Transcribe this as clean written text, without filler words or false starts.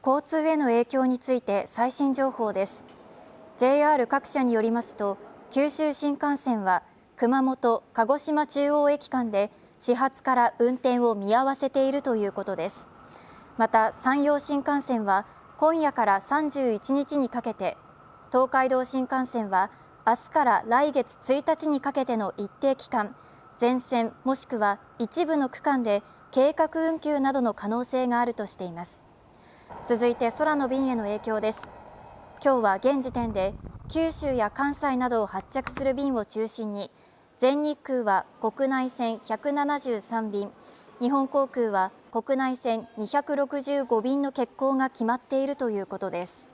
交通への影響について最新情報です。 JR 各社によりますと、九州新幹線は熊本・鹿児島中央駅間で始発から運転を見合わせているということです。また山陽新幹線は今夜から31日にかけて、東海道新幹線は明日から来月1日にかけての一定期間、全線もしくは一部の区間で計画運休などの可能性があるとしています。続いて空の便への影響です。今日は現時点で九州や関西などを発着する便を中心に、全日空は国内線173便、日本航空は国内線265便の欠航が決まっているということです。